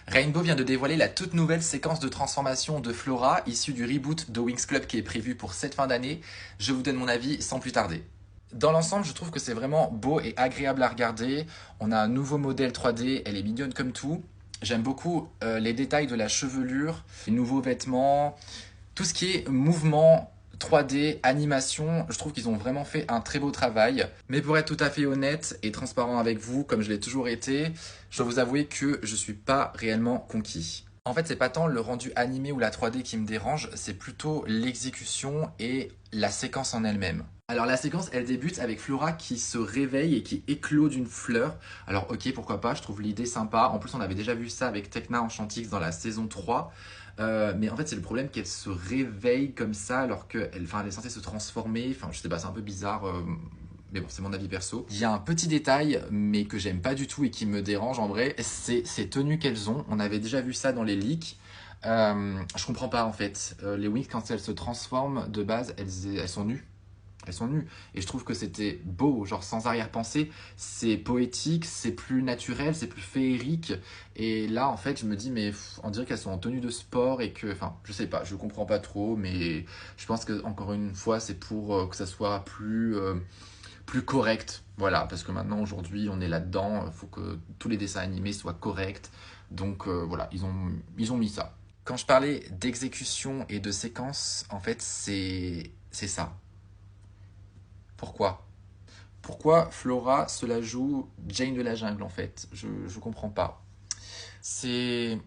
Rainbow vient de dévoiler la toute nouvelle séquence de transformation de Flora, issue du reboot de Winx Club qui est prévu pour cette fin d'année. Je vous donne mon avis sans plus tarder. Dans l'ensemble, je trouve que c'est vraiment beau et agréable à regarder. On a un nouveau modèle 3D, elle est mignonne comme tout. J'aime beaucoup les détails de la chevelure, les nouveaux vêtements, tout ce qui est mouvement 3D, animation, je trouve qu'ils ont vraiment fait un très beau travail. Mais pour être tout à fait honnête et transparent avec vous, comme je l'ai toujours été, je dois vous avouer que je suis pas réellement conquis. En fait, c'est pas tant le rendu animé ou la 3D qui me dérange, c'est plutôt l'exécution et la séquence en elle-même. Alors la séquence, elle débute avec Flora qui se réveille et qui éclot d'une fleur. Alors ok, pourquoi pas, je trouve l'idée sympa. En plus, on avait déjà vu ça avec Tecna Enchantix dans la saison 3. Mais en fait, c'est le problème qu'elle se réveille comme ça alors elle est censée se transformer. Enfin, je sais pas, c'est un peu bizarre. Mais bon, c'est mon avis perso. Il y a un petit détail, mais que j'aime pas du tout et qui me dérange en vrai, c'est ces tenues qu'elles ont. On avait déjà vu ça dans les leaks. Je comprends pas en fait. Les Winx, quand elles se transforment, de base, elles sont nues. Elles sont nues. Et je trouve que c'était beau, genre sans arrière-pensée. C'est poétique, c'est plus naturel, c'est plus féerique. Et là, en fait, je me dis, mais on dirait qu'elles sont en tenue de sport et que, enfin, je sais pas, je comprends pas trop, mais je pense que encore une fois, c'est pour que ça soit plus correct. Voilà, parce que maintenant, aujourd'hui, on est là-dedans. Il faut que tous les dessins animés soient corrects. Donc voilà, ils ont mis ça. Quand je parlais d'exécution et de séquence, en fait, c'est ça. Pourquoi? Pourquoi Flora se la joue Jane de la jungle en fait? Je comprends pas. C'est.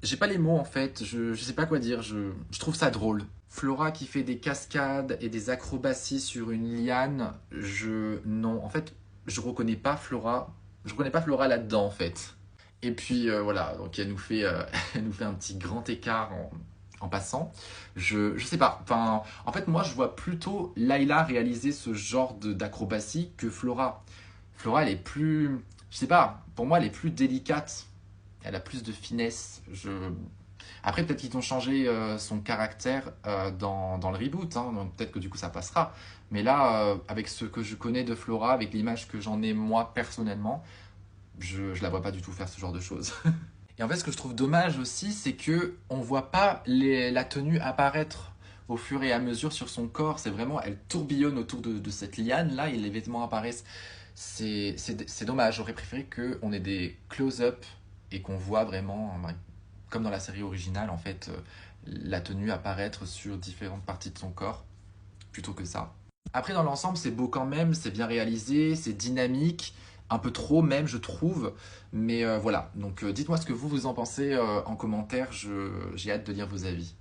J'ai pas les mots en fait, je sais pas quoi dire, je trouve ça drôle. Flora qui fait des cascades et des acrobaties sur une liane, Non, en fait, je reconnais pas Flora là-dedans en fait. Et puis voilà, donc elle nous fait un petit grand écart en passant. Je sais pas, enfin, en fait, moi je vois plutôt Layla réaliser ce genre d'acrobatie que Flora. Flora, elle est plus, je sais pas, pour moi elle est plus délicate, elle a plus de finesse. Après, peut-être qu'ils ont changé son caractère dans le reboot, hein, donc peut-être que du coup ça passera. Mais là, avec ce que je connais de Flora, avec l'image que j'en ai moi personnellement, je la vois pas du tout faire ce genre de choses. Et en fait, ce que je trouve dommage aussi, c'est que on voit pas la tenue apparaître au fur et à mesure sur son corps. C'est vraiment, elle tourbillonne autour de cette liane là et les vêtements apparaissent. C'est dommage. J'aurais préféré qu'on ait des close-up et qu'on voit vraiment, comme dans la série originale, en fait, la tenue apparaître sur différentes parties de son corps plutôt que ça. Après, dans l'ensemble, c'est beau quand même, c'est bien réalisé, c'est dynamique, un peu trop même, je trouve. Mais voilà, donc dites-moi ce que vous en pensez en commentaire, j'ai hâte de lire vos avis.